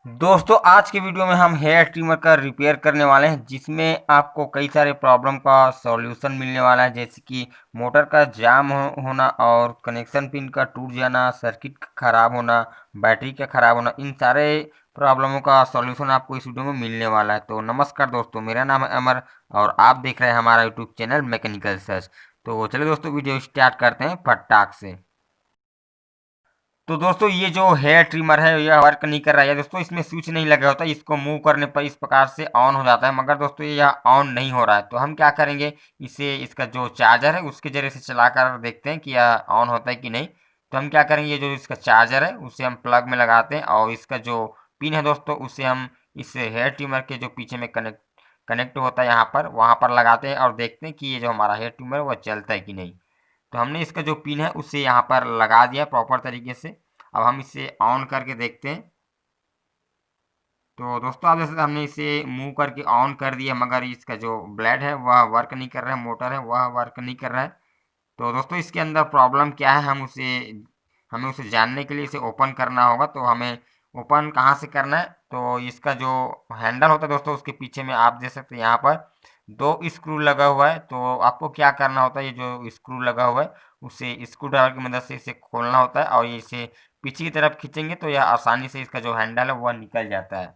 दोस्तों आज के वीडियो में हम हेयर ट्रिमर का रिपेयर करने वाले हैं जिसमें आपको कई सारे प्रॉब्लम का सॉल्यूशन मिलने वाला है, जैसे कि मोटर का जाम होना और कनेक्शन पिन का टूट जाना, सर्किट का ख़राब होना, बैटरी का ख़राब होना। इन सारे प्रॉब्लमों का सॉल्यूशन आपको इस वीडियो में मिलने वाला है। तो नमस्कार दोस्तों, मेरा नाम है अमर और आप देख रहे हैं हमारा यूट्यूब चैनल मैकेनिकल सर्च। तो चलिए दोस्तों वीडियो स्टार्ट करते हैं फटाक से। तो दोस्तों ये जो हेयर ट्रिमर है यह वर्क नहीं कर रहा है दोस्तों, इसमें स्विच नहीं लगा होता, इसको मूव करने पर इस प्रकार से ऑन हो जाता है, मगर दोस्तों ये यह ऑन नहीं हो रहा है। तो हम क्या करेंगे, इसे इसका जो चार्जर है उसके जरिए से चला कर देखते हैं कि यह ऑन होता है कि नहीं। तो हम क्या करेंगे, ये जो इसका चार्जर है उसे हम प्लग में लगाते हैं और इसका जो पिन है दोस्तों उसे हम इस हेयर ट्रिमर के जो पीछे में कनेक्ट होता है यहाँ पर, वहाँ पर लगाते हैं और देखते हैं कि ये जो हमारा हेयर ट्रिमर है वह चलता है कि नहीं। तो हमने इसका जो पिन है उसे यहाँ पर लगा दिया प्रॉपर तरीके से। अब हम इसे ऑन करके देखते हैं। तो दोस्तों आप जैसे हमने इसे मूव करके ऑन कर दिया, मगर इसका जो ब्लेड है वह वर्क नहीं कर रहा है, मोटर है वह वर्क नहीं कर रहा है। तो दोस्तों इसके अंदर प्रॉब्लम क्या है, हमें उसे जानने के लिए इसे ओपन करना होगा। तो हमें ओपन कहाँ से करना है, तो इसका जो हैंडल होता है दोस्तों उसके पीछे में आप देख सकते हैं यहाँ पर दो स्क्रू लगा हुआ है। तो आपको क्या करना होता है, ये जो स्क्रू लगा हुआ है उसे स्क्रू ड्राइवर की मदद से इसे खोलना होता है और इसे पीछे की तरफ खींचेंगे तो यह आसानी से इसका जो हैंडल है वह निकल जाता है।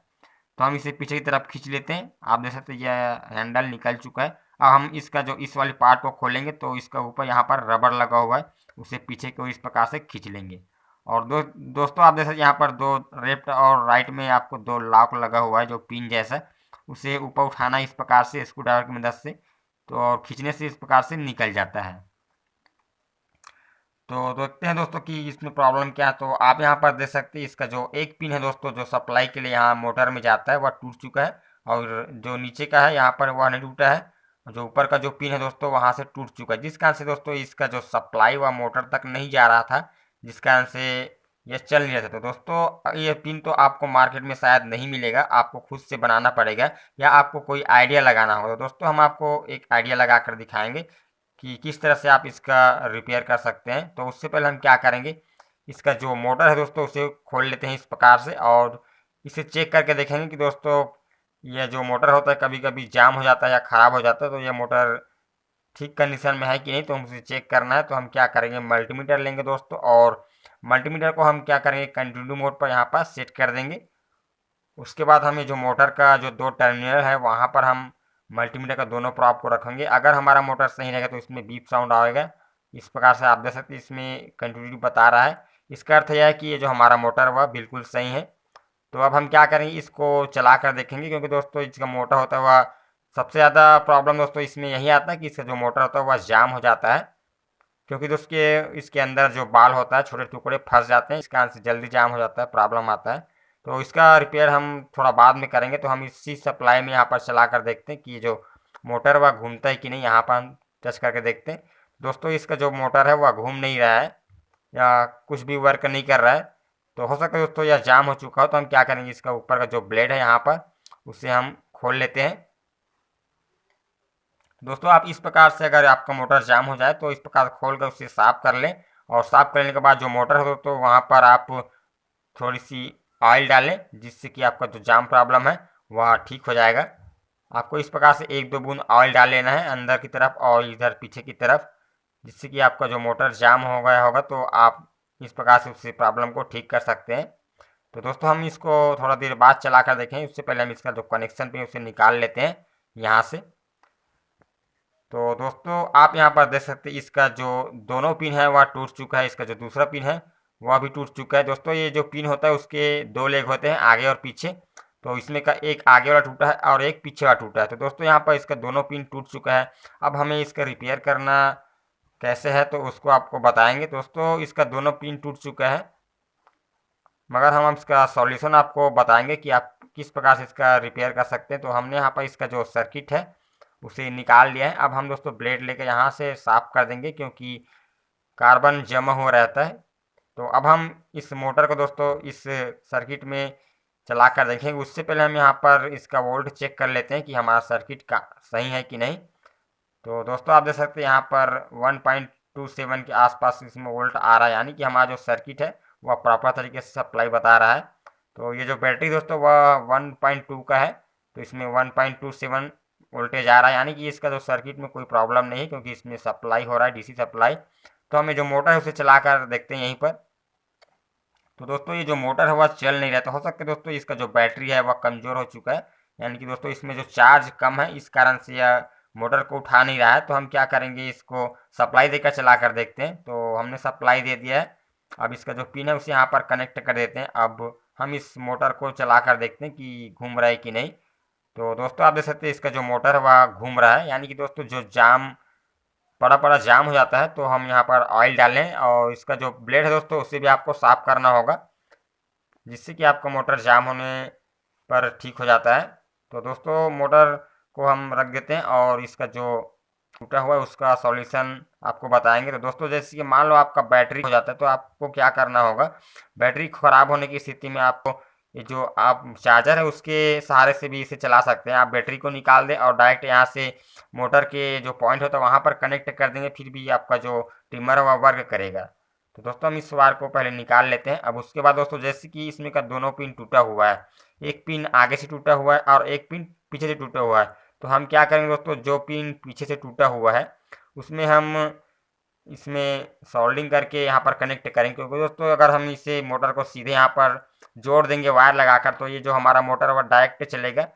तो हम इसे पीछे की तरफ खींच लेते हैं, आप देख सकते हैं यह हैंडल निकल चुका है। अब हम इसका जो इस वाले पार्ट को खोलेंगे तो इसका ऊपर यहाँ पर रबर लगा हुआ है, उसे पीछे को इस प्रकार से खींच लेंगे। और दोस्तों आप देख सकते हैं यहाँ पर दो लेफ्ट और राइट में आपको दो लॉक लगा हुआ है जो पिन जैसा, उसे ऊपर उठाना इस प्रकार से स्क्रू ड्राइवर की मदद से, तो और खींचने से इस प्रकार से निकल जाता है। तो देखते हैं दोस्तों कि इसमें प्रॉब्लम क्या है। तो आप यहाँ पर देख सकते हैं इसका जो एक पिन है दोस्तों जो सप्लाई के लिए यहाँ मोटर में जाता है वह टूट चुका है, और जो नीचे का है यहाँ पर वह नहीं टूटा है। जो ऊपर का जो पिन है दोस्तों वहाँ से टूट चुका है, जिस कारण से दोस्तों इसका जो सप्लाई वह मोटर तक नहीं जा रहा था, जिस कारण से यह चल नहीं रहा था। तो दोस्तों ये पिन तो आपको मार्केट में शायद नहीं मिलेगा, आपको खुद से बनाना पड़ेगा या आपको कोई आइडिया लगाना होगा। तो दोस्तों हम आपको एक आइडिया लगा कर दिखाएंगे कि किस तरह से आप इसका रिपेयर कर सकते हैं। तो उससे पहले हम क्या करेंगे, इसका जो मोटर है दोस्तों उसे खोल लेते हैं इस प्रकार से और इसे चेक करके देखेंगे कि दोस्तों यह जो मोटर होता है कभी कभी जाम हो जाता है या ख़राब हो जाता है, तो यह मोटर ठीक कंडीशन में है कि नहीं, तो हम उसे चेक करना है। तो हम क्या करेंगे, मल्टीमीटर लेंगे दोस्तों और मल्टीमीटर को हम क्या करेंगे कंटिन्यू मोड पर यहाँ पर सेट कर देंगे। उसके बाद हमें जो मोटर का जो दो टर्मिनल है वहाँ पर हम मल्टीमीटर का दोनों प्रोब को रखेंगे। अगर हमारा मोटर सही रहेगा तो इसमें बीप साउंड आएगा, इस प्रकार से आप देख सकते हैं इसमें कंटिन्यूटी बता रहा है। इसका अर्थ यह है कि ये जो हमारा मोटर वह बिल्कुल सही है। तो अब हम क्या करेंगे, इसको चला कर देखेंगे, क्योंकि दोस्तों इसका मोटर होता है वह सबसे ज़्यादा प्रॉब्लम दोस्तों इसमें यही आता है कि इसका जो मोटर होता है वह जाम हो जाता है, क्योंकि दोस्तों इसके अंदर जो बाल होता है छोटे टुकड़े फंस जाते हैं, इस कारण से जल्दी जाम हो जाता है, प्रॉब्लम आता है। तो इसका रिपेयर हम थोड़ा बाद में करेंगे। तो हम इसी सप्लाई में यहाँ पर चला कर देखते हैं कि ये जो मोटर वह घूमता है कि नहीं, यहाँ पर हम टच करके देखते हैं। दोस्तों इसका जो मोटर है वह घूम नहीं रहा है या कुछ भी वर्क नहीं कर रहा है। तो हो सकता है दोस्तों यह जाम हो चुका हो। तो हम क्या करेंगे, इसका ऊपर का जो ब्लेड है यहाँ पर उसे हम खोल लेते हैं। दोस्तों आप इस प्रकार से अगर आपका मोटर जाम हो जाए तो इस प्रकार खोल कर उसे साफ कर लें, और साफ करने के बाद जो मोटर हो तो वहाँ पर आप थोड़ी सी ऑयल डालें, जिससे कि आपका जो जाम प्रॉब्लम है वह ठीक हो जाएगा। आपको इस प्रकार से एक दो बूंद ऑयल डाल लेना है अंदर की तरफ और इधर पीछे की तरफ, जिससे कि आपका जो मोटर जाम हो गया होगा तो आप इस प्रकार से उस प्रॉब्लम को ठीक कर सकते हैं। तो दोस्तों हम इसको थोड़ा देर बाद चला कर देखें, उससे पहले हम इसका जो कनेक्शन पे उसे निकाल लेते हैं यहाँ से। तो दोस्तों आप यहाँ पर देख सकते हैं इसका जो दोनों पिन है वह टूट चुका है, इसका जो दूसरा पिन है वह भी टूट चुका है। दोस्तों ये जो पिन होता है उसके दो लेग होते हैं, आगे और पीछे। तो इसमें का एक आगे वाला टूटा है और एक पीछे वाला टूटा है। तो दोस्तों यहाँ पर इसका दोनों पिन टूट चुका है। अब हमें इसका रिपेयर करना कैसे है तो उसको आपको बताएंगे। दोस्तों इसका दोनों पिन टूट चुका है, मगर हम इसका सॉल्यूशन आपको बताएंगे कि आप किस प्रकार से इसका रिपेयर कर सकते हैं। तो हमने यहाँ पर इसका जो सर्किट है उसे निकाल लिया है। अब हम दोस्तों ब्लेड लेकर यहाँ से साफ कर देंगे, क्योंकि कार्बन जमा हो रहता है। तो अब हम इस मोटर को दोस्तों इस सर्किट में चला कर देखेंगे। उससे पहले हम यहाँ पर इसका वोल्ट चेक कर लेते हैं कि हमारा सर्किट का सही है कि नहीं। तो दोस्तों आप देख सकते हैं यहाँ पर 1.27 के आसपास इसमें वोल्ट आ रहा है, यानी कि हमारा जो सर्किट है वह प्रॉपर तरीके से सप्लाई बता रहा है। तो ये जो बैटरी दोस्तों वह 1.2 का है, तो इसमें 1.27 वोल्टेज आ रहा है, यानी कि इसका जो सर्किट में कोई प्रॉब्लम नहीं है, क्योंकि इसमें सप्लाई हो रहा है डीसी सप्लाई। तो हमें जो मोटर है उसे चला कर देखते हैं यहीं पर। तो दोस्तों ये जो मोटर है वह चल नहीं रहा, तो हो सकता है दोस्तों इसका जो बैटरी है वह कमज़ोर हो चुका है, यानी कि दोस्तों इसमें जो चार्ज कम है, इस कारण से यह मोटर को उठा नहीं रहा है। तो हम क्या करेंगे, इसको सप्लाई देकर चला कर देखते हैं। तो हमने सप्लाई दे दिया है, अब इसका जो पिन है उसे यहाँ पर कनेक्ट कर देते हैं। अब हम इस मोटर को चला कर देखते हैं कि घूम रहा है कि नहीं। तो दोस्तों आप देख सकते हैं इसका जो मोटर है वह घूम रहा है, यानी कि दोस्तों जो जाम बड़ा बड़ा जाम हो जाता है। तो हम यहाँ पर ऑयल डालें और इसका जो ब्लेड है दोस्तों उसे भी आपको साफ़ करना होगा, जिससे कि आपका मोटर जाम होने पर ठीक हो जाता है। तो दोस्तों मोटर को हम रख देते हैं और इसका जो टूटा हुआ है उसका सॉल्यूशन आपको बताएंगे। तो दोस्तों जैसे कि मान लो आपका बैटरी हो जाता है, तो आपको क्या करना होगा, बैटरी ख़राब होने की स्थिति में आपको ये जो आप चार्जर है उसके सहारे से भी इसे चला सकते हैं। आप बैटरी को निकाल दें और डायरेक्ट यहाँ से मोटर के जो पॉइंट होता है वहाँ पर कनेक्ट कर देंगे, फिर भी आपका जो ट्रिमर है वह वर्क करेगा। तो दोस्तों हम इस वायर को पहले निकाल लेते हैं। अब उसके बाद दोस्तों जैसे कि इसमें का दोनों पिन टूटा हुआ है, एक पिन आगे से टूटा हुआ है और एक पिन पीछे से टूटा हुआ है। तो हम क्या करेंगे दोस्तों, जो पिन पीछे से टूटा हुआ है उसमें हम इसमें सोल्डिंग करके यहाँ पर कनेक्ट करेंगे, क्योंकि दोस्तों अगर हम इसे मोटर को सीधे यहाँ पर जोड़ देंगे वायर लगाकर, तो ये जो हमारा मोटर वह डायरेक्ट चलेगा,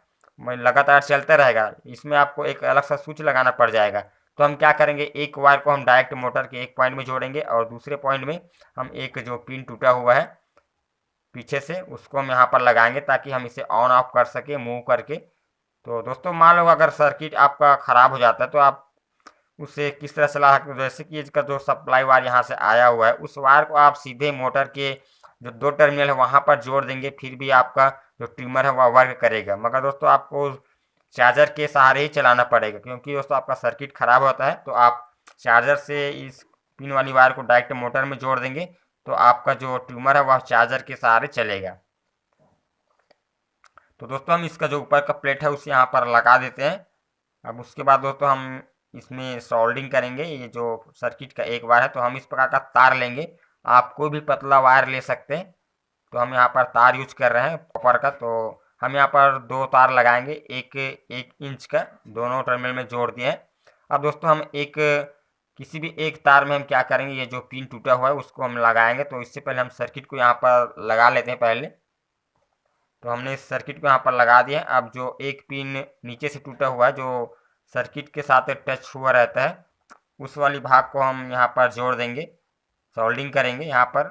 लगातार चलता रहेगा। इसमें आपको एक अलग सा स्विच लगाना पड़ जाएगा। तो हम क्या करेंगे, एक वायर को हम डायरेक्ट मोटर के एक पॉइंट में जोड़ेंगे और दूसरे पॉइंट में हम एक जो पिन टूटा हुआ है पीछे से उसको हम यहाँ पर लगाएंगे, ताकि हम इसे ऑन ऑफ कर सके मूव करके। तो दोस्तों मान लो अगर सर्किट आपका ख़राब हो जाता है तो आप उसे किस तरह चला सकते हो, जैसे कि इसका जो सप्लाई वायर यहाँ से आया हुआ है उस वायर को आप सीधे मोटर के जो दो टर्मिनल है वहाँ पर जोड़ देंगे, फिर भी आपका जो ट्रिमर है वह वर्क करेगा। मगर दोस्तों आपको चार्जर के सहारे ही चलाना पड़ेगा, क्योंकि दोस्तों आपका सर्किट ख़राब होता है। तो आप चार्जर से इस पिन वाली वायर को डायरेक्ट मोटर में जोड़ देंगे, तो आपका जो ट्रिमर है वह चार्जर के सहारे चलेगा। तो दोस्तों हम इसका जो ऊपर का प्लेट है उसे यहाँ पर लगा देते हैं। अब उसके बाद दोस्तों हम इसमें सोल्डिंग करेंगे। ये जो सर्किट का एक वायर है, तो हम इस प्रकार का तार लेंगे, आप कोई भी पतला वायर ले सकते हैं। तो हम यहाँ पर तार यूज कर रहे हैं कॉपर का। तो हम यहाँ पर दो तार लगाएंगे, एक 1 इंच का, दोनों टर्मिनल में जोड़ दिए हैं। अब दोस्तों हम किसी भी एक तार में हम क्या करेंगे, ये जो पिन टूटा हुआ है उसको हम लगाएंगे। तो इससे पहले हम सर्किट को यहाँ पर लगा लेते हैं पहले। तो हमने इस सर्किट को यहाँ पर लगा दिया है। अब जो एक पिन नीचे से टूटा हुआ है, जो सर्किट के साथ टच हुआ रहता है, उस वाली भाग को हम यहाँ पर जोड़ देंगे, सोल्डिंग करेंगे यहाँ पर।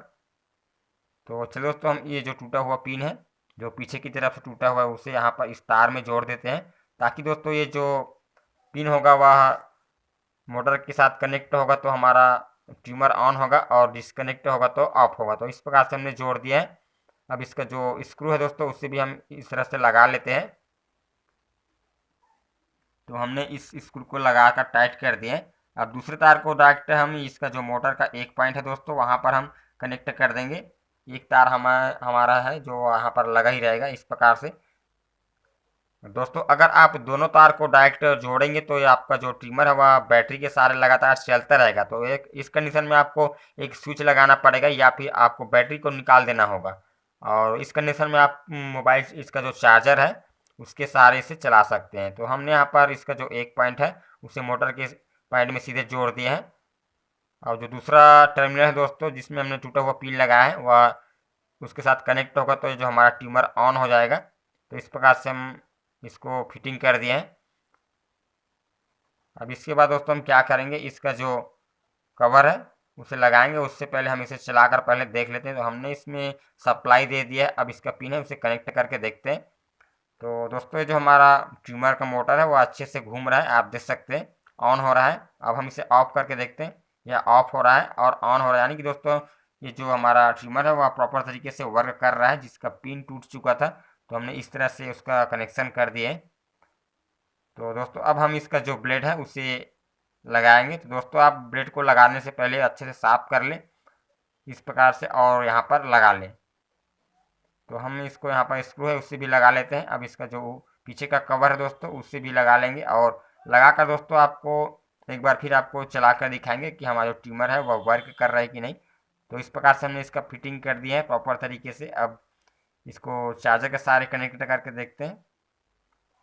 तो चलो दोस्तों हम ये जो टूटा हुआ पिन है जो पीछे की तरफ से टूटा हुआ है उसे यहाँ पर इस तार में जोड़ देते हैं, ताकि दोस्तों ये जो पिन होगा वह मोटर के साथ कनेक्ट होगा तो हमारा ट्रिमर ऑन होगा, और डिस्कनेक्ट होगा तो ऑफ होगा। तो इस प्रकार से हमने जोड़ दिया है। अब इसका जो स्क्रू है दोस्तों उसे भी हम इस तरह से लगा लेते हैं। तो हमने इस स्क्रू को लगा कर टाइट कर दिए। अब दूसरे तार को डायरेक्ट हम इसका जो मोटर का एक पॉइंट है दोस्तों वहाँ पर हम कनेक्ट कर देंगे। एक तार हमारा है जो यहाँ पर लगा ही रहेगा इस प्रकार से। दोस्तों अगर आप दोनों तार को डायरेक्ट जोड़ेंगे तो ये आपका जो ट्रिमर है वह बैटरी के सहारे लगातार चलता रहेगा। तो एक इस कंडीशन में आपको एक स्विच लगाना पड़ेगा, या फिर आपको बैटरी को निकाल देना होगा। और इस कंडीशन में आप मोबाइल इसका जो चार्जर है उसके सहारे से चला सकते हैं। तो हमने यहाँ पर इसका जो एक पॉइंट है उसे मोटर के पॉइंट में सीधे जोड़ दिए हैं। और जो दूसरा टर्मिनल है दोस्तों जिसमें हमने टूटा हुआ पिन लगाया है वह उसके साथ कनेक्ट होगा, तो ये जो हमारा ट्रिमर ऑन हो जाएगा। तो इस प्रकार से हम इसको फिटिंग कर दिए हैं। अब इसके बाद दोस्तों हम क्या करेंगे, इसका जो कवर है उसे लगाएंगे। उससे पहले हम इसे चलाकर पहले देख लेते हैं। तो हमने इसमें सप्लाई दे दिया है, अब इसका पिन है उसे कनेक्ट करके देखते हैं। तो दोस्तों ये जो हमारा ट्रिमर का मोटर है वो अच्छे से घूम रहा है, आप देख सकते हैं ऑन हो रहा है। अब हम इसे ऑफ करके देखते हैं, यह ऑफ हो रहा है और ऑन हो रहा है, यानी कि दोस्तों ये जो हमारा ट्रिमर है वह प्रॉपर तरीके से वर्क कर रहा है। जिसका पिन टूट चुका था तो हमने इस तरह से उसका कनेक्शन कर दिए। तो दोस्तों अब हम इसका जो ब्लेड है उसे लगाएंगे। तो दोस्तों आप ब्लेड को लगाने से पहले अच्छे से साफ कर लें इस प्रकार से और यहाँ पर लगा लें। तो हम इसको यहाँ पर स्क्रू है उससे भी लगा लेते हैं। अब इसका जो पीछे का कवर है दोस्तों उससे भी लगा लेंगे, और लगाकर दोस्तों आपको एक बार फिर आपको चला कर दिखाएंगे कि हमारा जो ट्रिमर है वह वर्क कर रहा है कि नहीं। तो इस प्रकार से हमने इसका फिटिंग कर दिया है प्रॉपर तरीके से। अब इसको चार्जर के सारे कनेक्ट करके देखते हैं,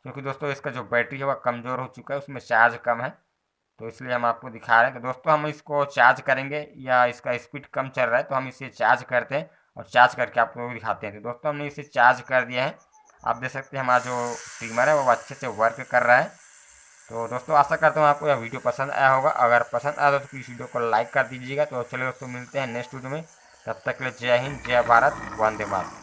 क्योंकि दोस्तों इसका जो बैटरी है वह कमज़ोर हो चुका है, उसमें चार्ज कम है, तो इसलिए हम आपको दिखा रहे हैं। तो दोस्तों हम इसको चार्ज करेंगे, या इसका स्पीड कम चल रहा है तो हम इसे चार्ज करते हैं और चार्ज करके आपको दिखाते हैं। तो दोस्तों हमने इसे चार्ज कर दिया है, आप देख सकते हैं हमारा जो ट्रिमर है वो अच्छे से वर्क कर रहा है। तो दोस्तों आशा करता हूँ आपको यह वीडियो पसंद आया होगा। अगर पसंद आया तो इस वीडियो को लाइक कर दीजिएगा। तो चलिए दोस्तों मिलते हैं नेक्स्ट वीडियो में, तब तक के लिए जय हिंद, जय भारत, वंदे मातरम।